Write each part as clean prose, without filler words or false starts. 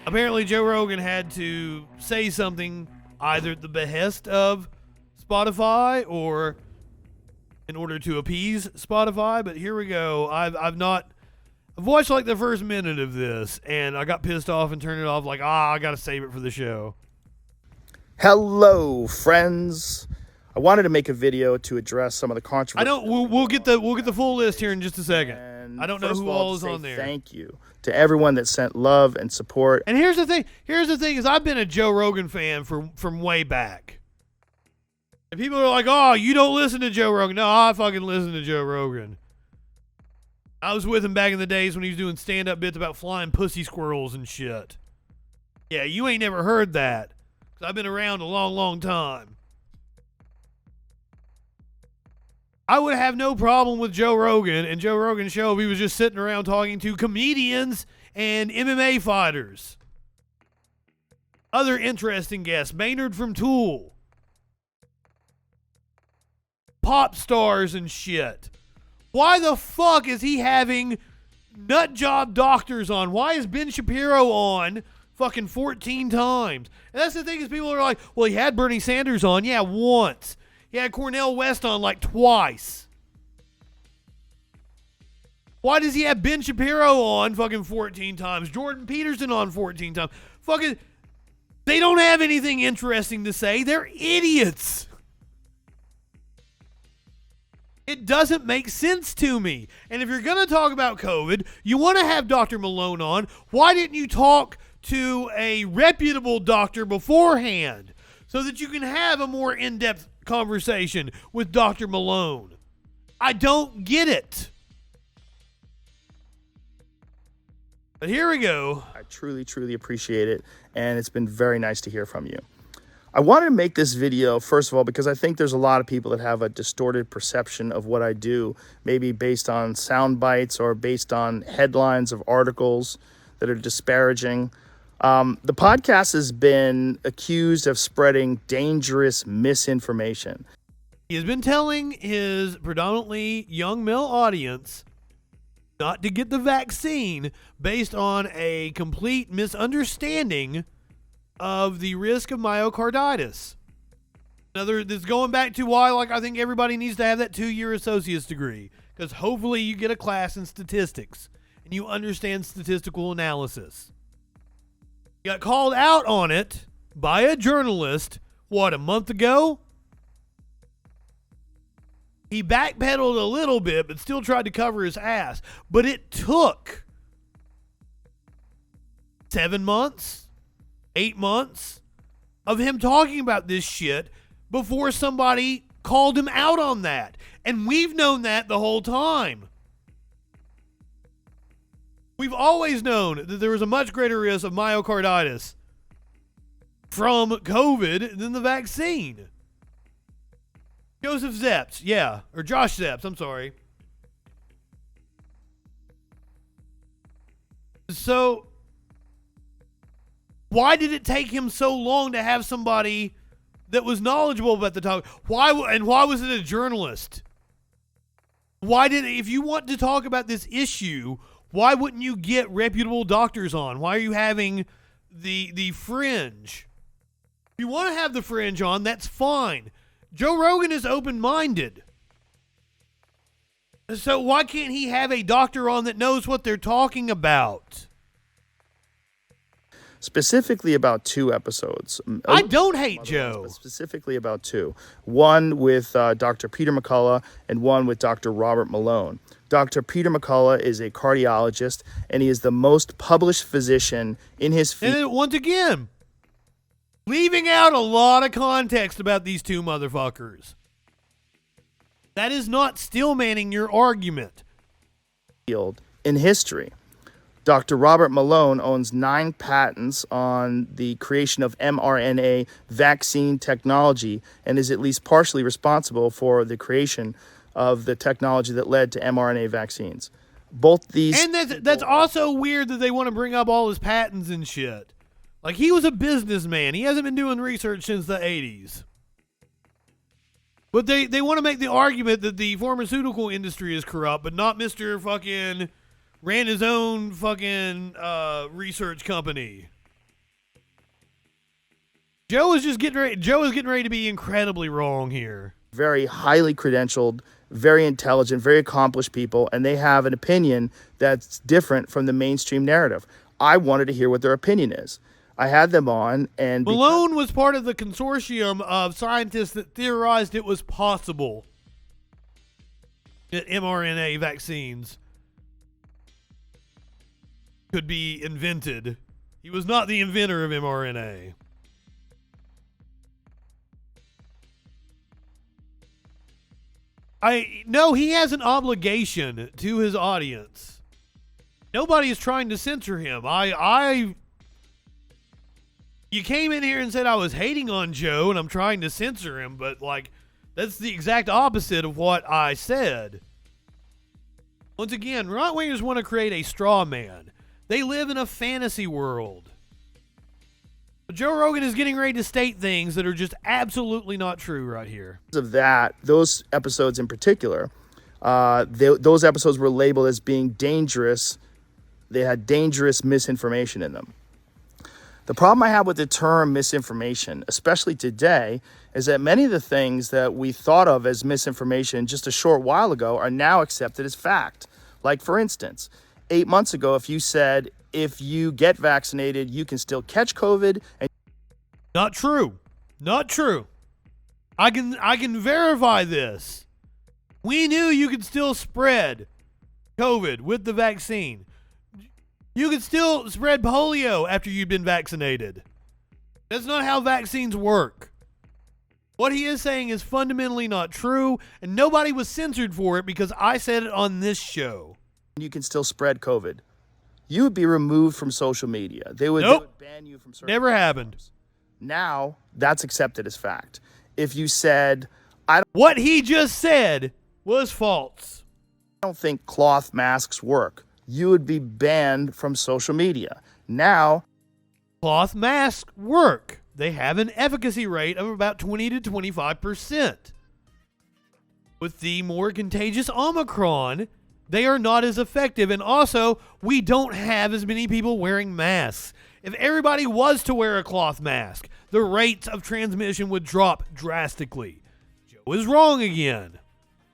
Apparently, Joe Rogan had to say something either at the behest of Spotify or in order to appease Spotify. But here we go. I've watched like the first minute of this, and I got pissed off and turned it off. Like, I gotta save it for the show. Hello, friends. I wanted to make a video to address some of the controversy. I don't. We'll get the full list here in just a second. And I don't know who all is on there. Thank you to everyone that sent love and support. And here's the thing. Is I've been a Joe Rogan fan from way back. And people are like, "Oh, you don't listen to Joe Rogan." No, I fucking listen to Joe Rogan. I was with him back in the days when he was doing stand-up bits about flying pussy squirrels and shit. Yeah, you ain't never heard that. 'Cause I've been around a long, long time. I would have no problem with Joe Rogan and Joe Rogan's show if he was just sitting around talking to comedians and MMA fighters. Other interesting guests, Maynard from Tool. Pop stars and shit. Why the fuck is he having nut job doctors on? Why is Ben Shapiro on fucking 14 times? And that's the thing is people are like, well, he had Bernie Sanders on. Yeah, once. He had Cornel West on like twice. Why does he have Ben Shapiro on fucking 14 times? Jordan Peterson on 14 times. Fucking, they don't have anything interesting to say. They're idiots. It doesn't make sense to me. And if you're going to talk about COVID, you want to have Dr. Malone on. Why didn't you talk to a reputable doctor beforehand so that you can have a more in-depth conversation with Dr. Malone? I don't get it. But here we go. I truly, truly appreciate it, and it's been very nice to hear from you. I wanted to make this video, first of all, because I think there's a lot of people that have a distorted perception of what I do, maybe based on sound bites or based on headlines of articles that are disparaging. The podcast has been accused of spreading dangerous misinformation. He has been telling his predominantly young male audience not to get the vaccine based on a complete misunderstanding of the risk of myocarditis. This is going back to why, like, I think everybody needs to have that 2-year associate's degree, because hopefully you get a class in statistics and you understand statistical analysis. You got called out on it by a journalist, a month ago? He backpedaled a little bit, but still tried to cover his ass. But it took 7 months, 8 months of him talking about this shit before somebody called him out on that. And we've known that the whole time. We've always known that there was a much greater risk of myocarditis from COVID than the vaccine. Josh Zepps, I'm sorry. So, why did it take him so long to have somebody that was knowledgeable about the topic? Why was it a journalist? If you want to talk about this issue, why wouldn't you get reputable doctors on? Why are you having the fringe? If you want to have the fringe on, that's fine. Joe Rogan is open-minded. So why can't he have a doctor on that knows what they're talking about? Specifically about 2 episodes. I don't hate Joe. But specifically about 2. One with Dr. Peter McCullough and one with Dr. Robert Malone. Dr. Peter McCullough is a cardiologist, and he is the most published physician in his field. And once again, leaving out a lot of context about these two motherfuckers. That is not stillmanning your argument. In history. Dr. Robert Malone owns 9 patents on the creation of mRNA vaccine technology and is at least partially responsible for the creation of the technology that led to mRNA vaccines. Both these... And that's also weird that they want to bring up all his patents and shit. Like, he was a businessman. He hasn't been doing research since the 80s. But they want to make the argument that the pharmaceutical industry is corrupt, but not Mr. fucking ran his own fucking research company. Joe is getting ready to be incredibly wrong here. Very highly credentialed, very intelligent, very accomplished people, and they have an opinion that's different from the mainstream narrative. I wanted to hear what their opinion is. I had them on, and Malone was part of the consortium of scientists that theorized it was possible that mRNA vaccines could be invented. He was not the inventor of mRNA. No, he has an obligation to his audience. Nobody is trying to censor him. You came in here and said I was hating on Joe and I'm trying to censor him, but like, that's the exact opposite of what I said. Once again, right-wingers want to create a straw man. They live in a fantasy world. But Joe Rogan is getting ready to state things that are just absolutely not true right here. Of that, those episodes in particular, those episodes were labeled as being dangerous. They had dangerous misinformation in them. The problem I have with the term misinformation, especially today, is that many of the things that we thought of as misinformation just a short while ago are now accepted as fact. Like, for instance, 8 months ago, if you said, if you get vaccinated, you can still catch COVID. And not true. Not true. I can verify this. We knew you could still spread COVID with the vaccine. You could still spread polio after you've been vaccinated. That's not how vaccines work. What he is saying is fundamentally not true, and nobody was censored for it because I said it on this show. You can still spread COVID. You would be removed from social media. They would ban you from certain Never happened. platforms. Now, that's accepted as fact. If you said, what he just said was false. I don't think cloth masks work, you would be banned from social media. Now, cloth masks work. They have an efficacy rate of about 20 to 25%. With the more contagious Omicron, they are not as effective. And also, we don't have as many people wearing masks. If everybody was to wear a cloth mask, the rates of transmission would drop drastically. Joe is wrong again.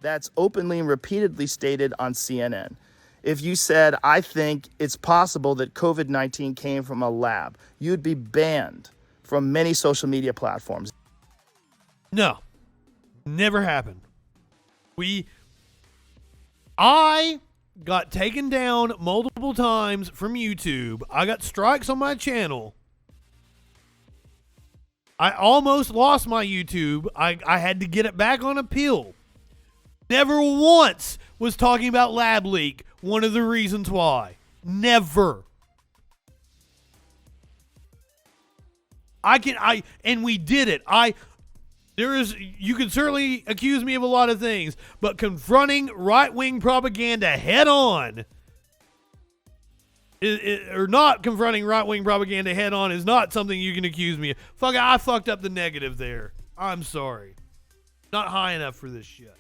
That's openly and repeatedly stated on CNN. If you said, I think it's possible that COVID-19 came from a lab, you'd be banned from many social media platforms. No, never happened. I got taken down multiple times from YouTube. I got strikes on my channel. I almost lost my YouTube. I had to get it back on appeal. Never once was talking about lab leak one of the reasons why. Never. And we did it. You can certainly accuse me of a lot of things, but confronting right-wing propaganda head on, or not confronting right-wing propaganda head on, is not something you can accuse me of. Fuck, I fucked up the negative there. I'm sorry. Not high enough for this shit.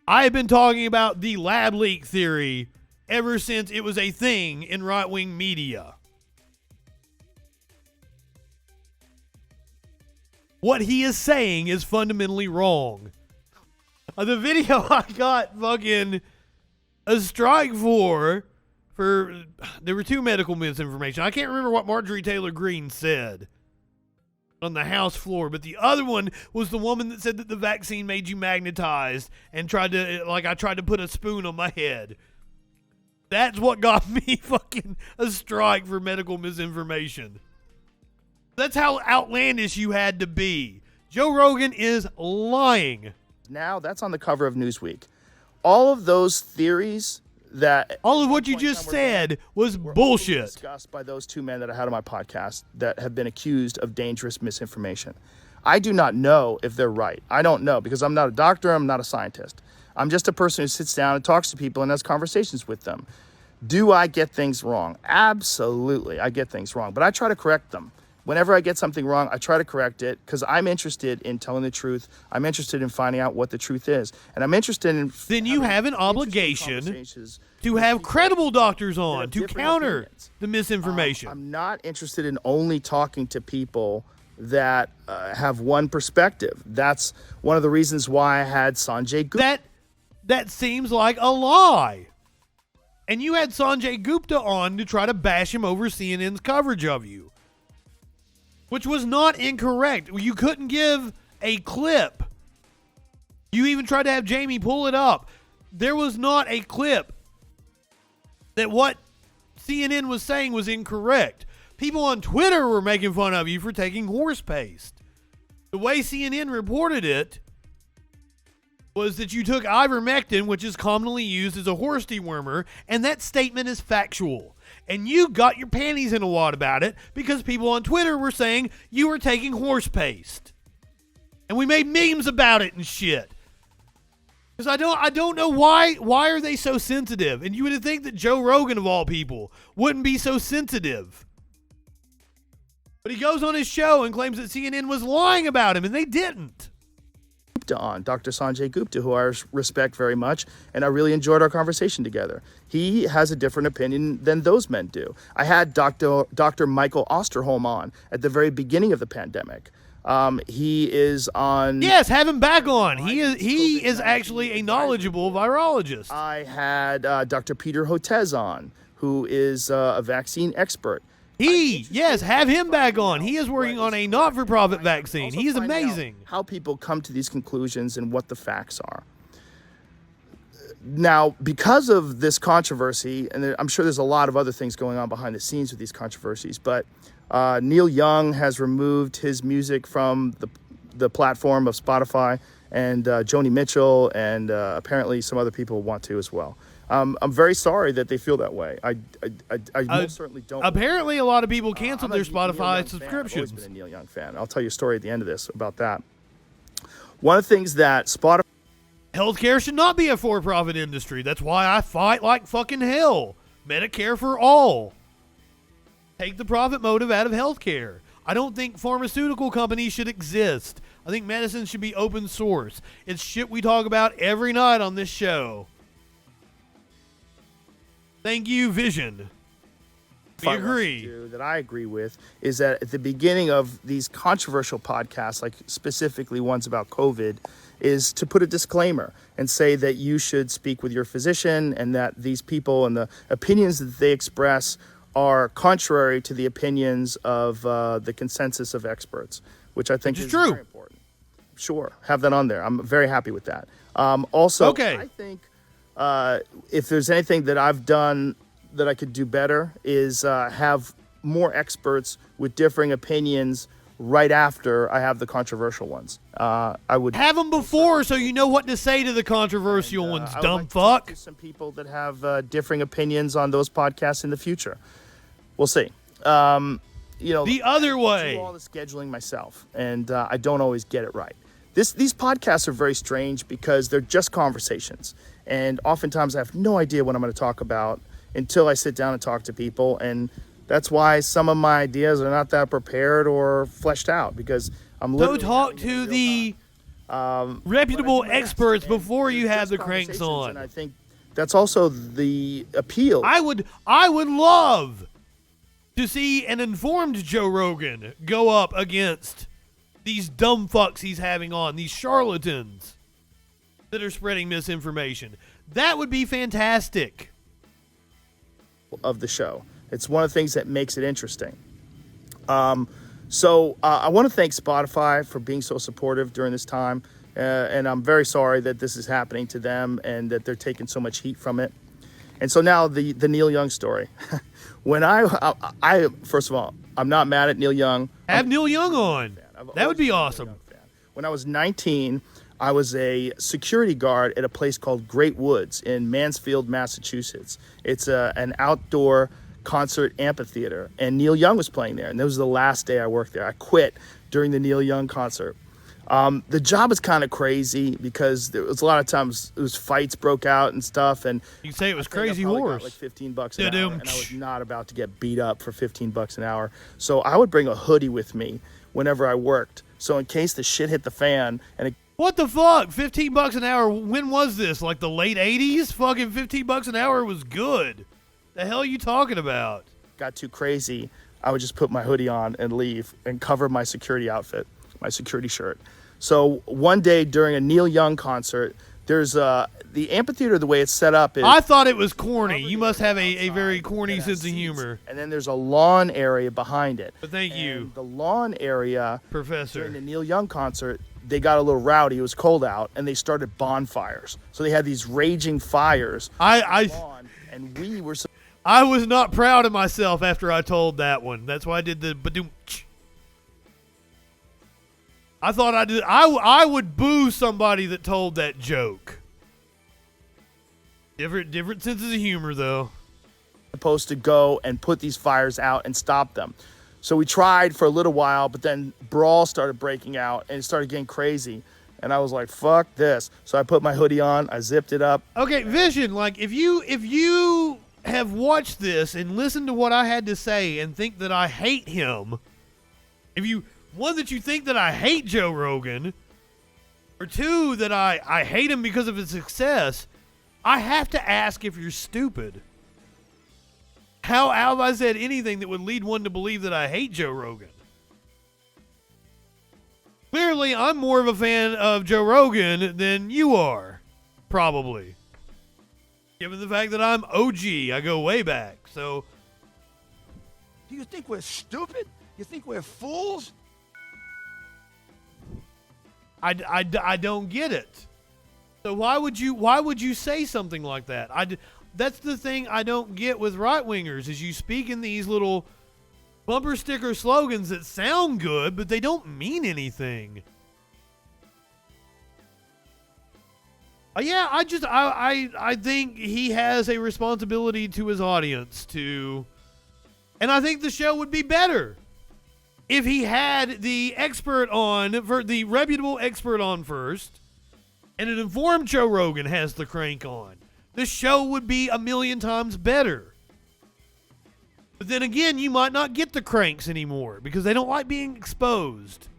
I have been talking about the lab leak theory ever since it was a thing in right-wing media. What he is saying is fundamentally wrong. The video I got fucking a strike for there were two medical misinformation. I can't remember what Marjorie Taylor Greene said on the House floor, but the other one was the woman that said that the vaccine made you magnetized and I tried to put a spoon on my head. That's what got me fucking a strike for medical misinformation. That's how outlandish you had to be. Joe Rogan is lying. Now, that's on the cover of Newsweek. All of those theories all of what you just said was bullshit. Discussed by those two men that I had on my podcast that have been accused of dangerous misinformation. I do not know if they're right. I don't know because I'm not a doctor. I'm not a scientist. I'm just a person who sits down and talks to people and has conversations with them. Do I get things wrong? Absolutely, I get things wrong, but I try to correct them. Whenever I get something wrong, I try to correct it because I'm interested in telling the truth. I'm interested in finding out what the truth is. And I'm interested in... Then you have an obligation to have credible doctors on to different counter opinions. the misinformation. I'm not interested in only talking to people that have one perspective. That's one of the reasons why I had Sanjay Gupta. That seems like a lie. And you had Sanjay Gupta on to try to bash him over CNN's coverage of you, which was not incorrect. You couldn't give a clip. You even tried to have Jamie pull it up. There was not a clip that what CNN was saying was incorrect. People on Twitter were making fun of you for taking horse paste. The way CNN reported it was that you took ivermectin, which is commonly used as a horse dewormer, and that statement is factual. And you got your panties in a wad about it because people on Twitter were saying you were taking horse paste. And we made memes about it and shit. Because I don't know why are they so sensitive? And you would think that Joe Rogan, of all people, wouldn't be so sensitive. But he goes on his show and claims that CNN was lying about him, and they didn't. On Dr. Sanjay Gupta, who I respect very much, and I really enjoyed our conversation together. He has a different opinion than those men do. I had Dr. Michael Osterholm on at the very beginning of the pandemic. He is on. Yes, have him back on. He is actually a knowledgeable virologist. I had Dr. Peter Hotez on, who is a vaccine expert. Yes, have him back on. He is working on a not-for-profit vaccine. He is amazing. How people come to these conclusions and what the facts are. Now, because of this controversy, and I'm sure there's a lot of other things going on behind the scenes with these controversies, but Neil Young has removed his music from the platform of Spotify, and Joni Mitchell, and apparently some other people want to as well. I'm very sorry that they feel that way. I most certainly don't. Apparently, a lot of people canceled their Spotify subscriptions. I've always been a Neil Young fan. I'll tell you a story at the end of this about that. One of the things that Spotify... Healthcare should not be a for-profit industry. That's why I fight like fucking hell. Medicare for all. Take the profit motive out of healthcare. I don't think pharmaceutical companies should exist. I think medicine should be open source. It's shit we talk about every night on this show. Thank you, Vision. We agree. That I agree with is that at the beginning of these controversial podcasts, like specifically ones about COVID, is to put a disclaimer and say that you should speak with your physician and that these people and the opinions that they express are contrary to the opinions of the consensus of experts, which I think is true. Very important. Sure, have that on there. I'm very happy with that. Also, I think if there's anything that I've done that I could do better is have more experts with differing opinions right after I have the controversial ones. I would have them before so you know what to say to the controversial ones, dumb fuck. To some people that have differing opinions on those podcasts in the future. We'll see. The other way. I do all the scheduling myself, and I don't always get it right. These podcasts are very strange because they're just conversations. And oftentimes I have no idea what I'm going to talk about until I sit down and talk to people. And that's why some of my ideas are not that prepared or fleshed out, because I'm literally... Go talk to the reputable experts before you have the cranks on. And I think that's also the appeal. I would love to see an informed Joe Rogan go up against these dumb fucks he's having on, these charlatans that are spreading misinformation. That would be fantastic. Of the show. It's one of the things that makes it interesting. So I want to thank Spotify for being so supportive during this time. And I'm very sorry that this is happening to them and that they're taking so much heat from it. And so now the Neil Young story. When I first of all, I'm not mad at Neil Young. Have Neil Young on. That would be awesome. When I was 19, I was a security guard at a place called Great Woods in Mansfield, Massachusetts. It's an outdoor concert amphitheater, and Neil Young was playing there, and that was the last day I worked there. I quit during the Neil Young concert. The job is kind of crazy because there was a lot of times it was fights broke out and stuff, and you say it was crazy horse. Like $15 an hour, and I was not about to get beat up for $15 an hour. So I would bring a hoodie with me whenever I worked, so in case the shit hit the fan and it What the fuck? $15 an hour. When was this? Like the late 80s? Fucking $15 an hour was good. The hell are you talking about? Got too crazy, I would just put my hoodie on and leave and cover my security outfit, my security shirt. So one day during a Neil Young concert, there's the amphitheater, the way it's set up is... I thought it was corny. You must have a very corny sense of humor. And then there's a lawn area behind it. But thank you. The lawn area, Professor. during the Neil Young concert, they got a little rowdy. It was cold out, and they started bonfires. So they had these raging fires on the lawn, and we were... I was not proud of myself after I told that one. That's why I did the badoom. I thought I would boo somebody that told that joke. Different senses of humor, though. Supposed to go and put these fires out and stop them. So we tried for a little while, but then brawl started breaking out and it started getting crazy. And I was like, fuck this. So I put my hoodie on, I zipped it up. Okay, Vision, like if you have watched this and listened to what I had to say and think that I hate him, one, that you think that I hate Joe Rogan, or two, that I hate him because of his success, I have to ask if you're stupid. How have I said anything that would lead one to believe that I hate Joe Rogan? Clearly, I'm more of a fan of Joe Rogan than you are, probably. Given the fact that I'm OG, I go way back, so... Do you think we're stupid? You think we're fools? I don't get it. So why would you say something like that? That's the thing I don't get with right-wingers, is you speak in these little bumper sticker slogans that sound good, but they don't mean anything. Yeah, I think he has a responsibility to his audience and I think the show would be better if he had the reputable expert on first, and an informed Joe Rogan has the crank on. The show would be a million times better. But then again, you might not get the cranks anymore because they don't like being exposed.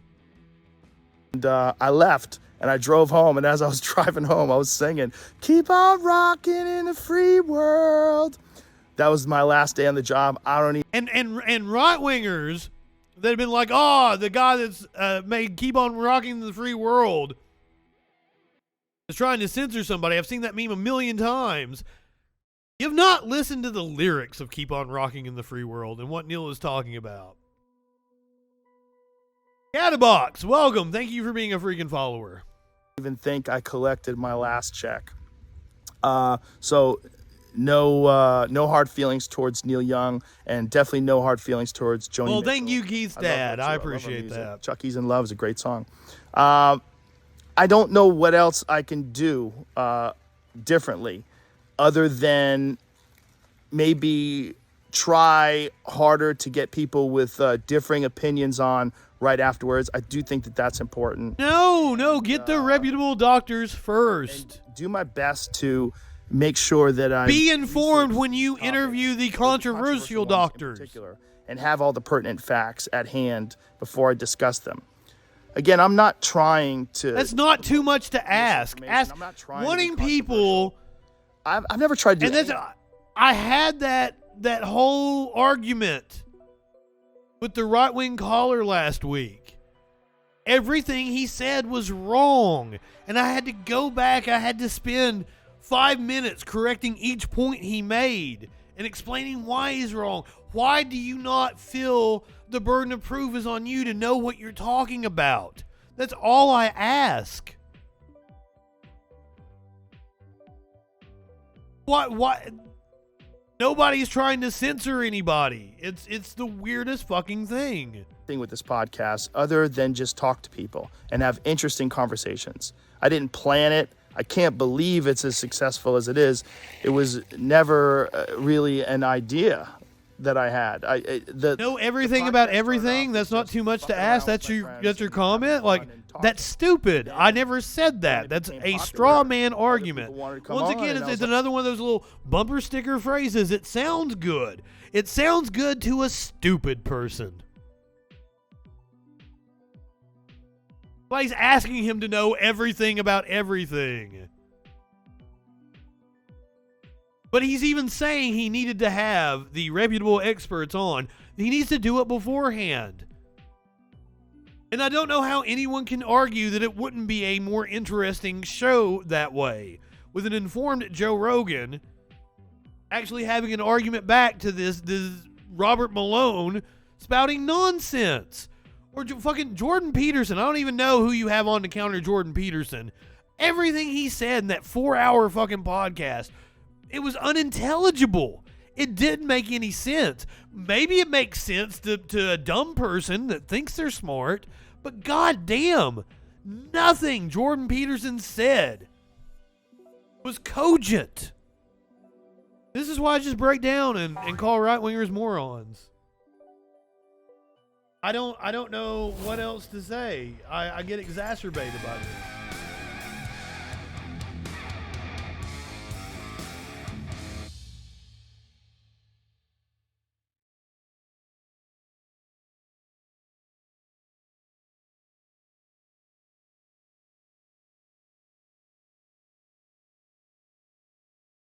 And I left. And I drove home, and as I was driving home, I was singing, "Keep on rocking in the free world." That was my last day on the job. I don't even... And right-wingers that have been like, oh, the guy that's made "Keep on Rocking in the Free World" is trying to censor somebody. I've seen that meme a million times. You've not listened to the lyrics of "Keep on Rocking in the Free World" and what Neil is talking about. Catabox, welcome. Thank you for being a freaking follower. Even think I collected my last check. So no hard feelings towards Neil Young, and definitely no hard feelings towards Joni. Well, Mitchell. thank you, Keith's dad. I appreciate love that. Chucky's in Love is a great song. I don't know what else I can do differently other than maybe try harder to get people with differing opinions on right afterwards. I do think that that's important. No, get the reputable doctors first. Do my best to make sure that I be informed when you interview the controversial doctors, in particular, and have all the pertinent facts at hand before I discuss them. Again, I'm not trying to... That's not too much to ask. I'm not trying wanting to be people... I've never tried to do and I had that whole argument with the right-wing caller last week. Everything he said was wrong, and I had to go back. I had to spend 5 minutes correcting each point he made and explaining why he's wrong. Why do you not feel the burden of proof is on you to know what you're talking about? That's all I ask. What? Nobody's trying to censor anybody. It's the weirdest fucking thing. With this podcast, other than just talk to people and have interesting conversations. I didn't plan it. I can't believe it's as successful as it is. It was never really an idea that I had. Know everything about everything. That's not too much to ask. That's your comment. Like, that's stupid. I never said that. That's a straw man argument. Once again, it's another one of those little bumper sticker phrases. It sounds good. It sounds good to a stupid person. Like he's asking him to know everything about everything. But he's even saying he needed to have the reputable experts on. He needs to do it beforehand. And I don't know how anyone can argue that it wouldn't be a more interesting show that way, with an informed Joe Rogan actually having an argument back to this Robert Malone spouting nonsense. Or fucking Jordan Peterson. I don't even know who you have on to counter Jordan Peterson. Everything he said in that 4-hour fucking podcast, it was unintelligible. It didn't make any sense. Maybe it makes sense to a dumb person that thinks they're smart, but goddamn, nothing Jordan Peterson said was cogent. This is why I just break down and call right-wingers morons. I don't know what else to say. I get exacerbated by this.